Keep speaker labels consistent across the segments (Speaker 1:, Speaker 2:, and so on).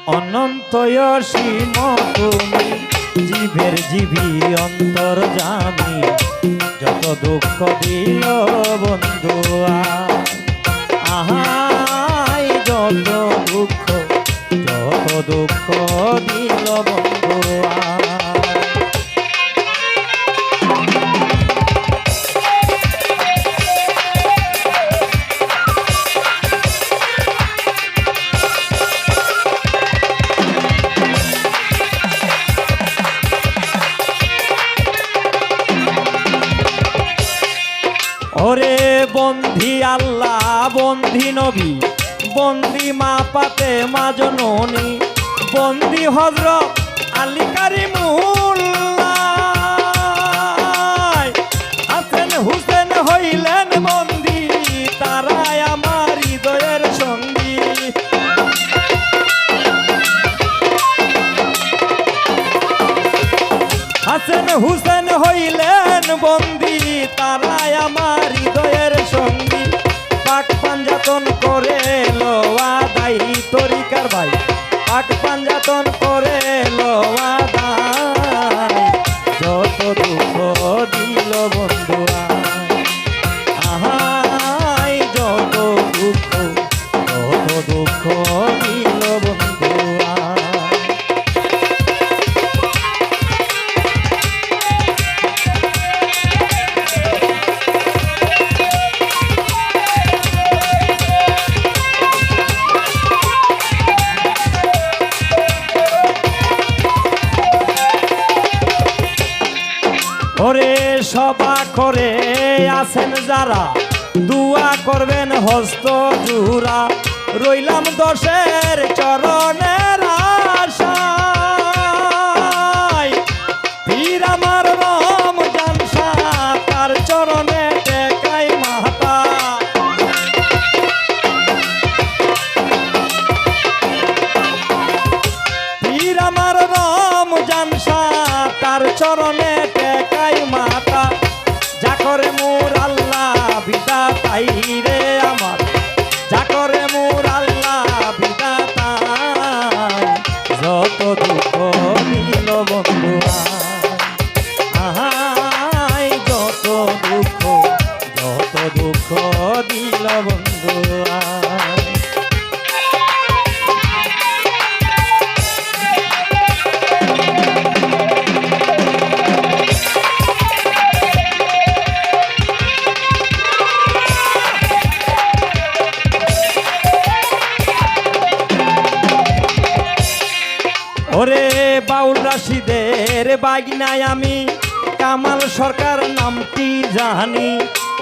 Speaker 1: অনন্ত অসীম তুমি জীবের জীবী অন্তর্যামী যত দুঃখ দিল বন্ধুয়া আহাই যত দুঃখ দিল বন্ধুয়া ওরে বন্ধি আল্লাহ বন্ধি নবী বন্দি মা পাতে মা জননী বন্দি হযরত আলী কারিমুল্লাহ হাসান হুসেন হইলেন বন্দি তারাই আমার হৃদয়ের সঙ্গী হাসান হুসেন হইলেন বন্দি তারাই আমার হৃদয়ের সঙ্গী পাক পাঞ্জাতন করে লোয়া দাই তরিকার ভাই পাক পাঞ্জাতন করে লোয়া দাই যত দুঃখ দিল বন্ধুরা আহাই যত দুঃখ দিল বন্ধুরা ওরে সভা করে আছেন যারা দুয়া করবেন হস্ত জুরা রইলাম দশের চরণের আশায় পীর আমার রমজান শাহ তার চরণে টেকাই মাতা পীর আমার রমজান শাহ তার চরণে মাতা যা করে মোর আল্লাহ বিধাতাই রে আমার যা করে মোর আল্লাহ বিধাতাই যত দুঃখ দিল বন্ধুয়া আহাই যত দুঃখ দিল বন্ধুয়া ওরে বাউল রাশিদের বাগনায় আমি কামাল সরকার নামটি জানি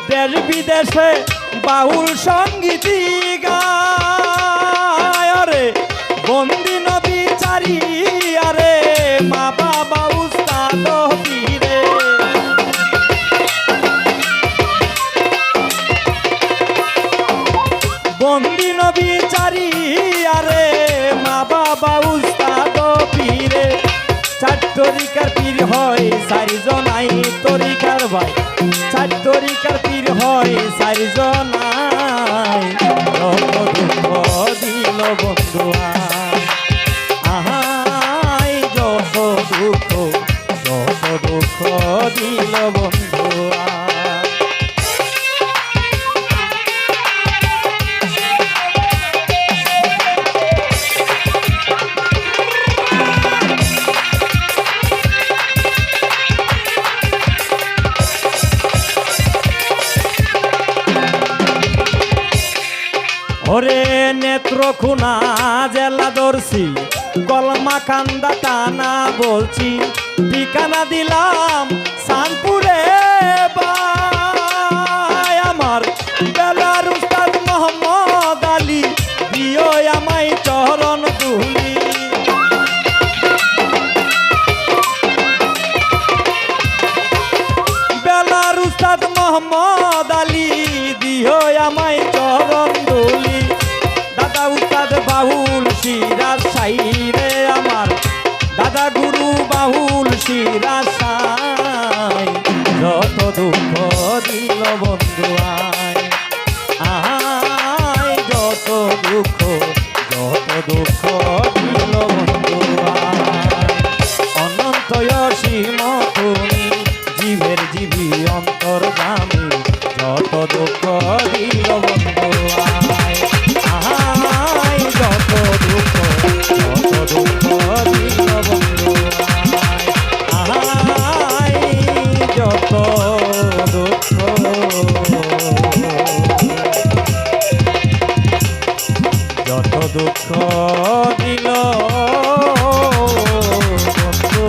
Speaker 1: দেশ বিদেশে বাউল সঙ্গীত গায় রে বন্দি নবী চারি আরে মা বাবা উস্তাদ পীরে বন্দি নবী চারি আরে মা বাবা উস্তাদ পীরে চার তরিকার পীর হয় চারিজনাই তরিকার ভাই চার তরিকার পীর হয় চারিজনাই যত দুঃখ দিল বন্ধুয়া আহাই যত দুঃখ দিল বন্ধুয়া ওরে নেত্রকোনা জেলা দর্শি কলমা কান্দা টানা বলছি ঠিকানা দিলাম সানপুরে ভাই আমার বেলার উস্তাদ মোহাম্মদ আলী দিও আমায় চরণ দুলি বেলার উস্তাদ মোহাম্মদ আলী দিও আমায় চরণ দুলি দাদা উস্তাদ বাউল সিরাজ সাইরে আমার দাদা গুরু বাউল সিরাজ সাই যত দুঃখ দিল বন্ধুয়ায় আহাই যত দুঃখ দিল বুঝিবি অন্তর্যামী যত দুঃখ দিল বন্ধু আয় আয় যত দুঃখ দিল বন্ধু আয় যত দুঃখ যত দুঃখ দিল বন্ধু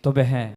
Speaker 1: তবে হ্যাঁ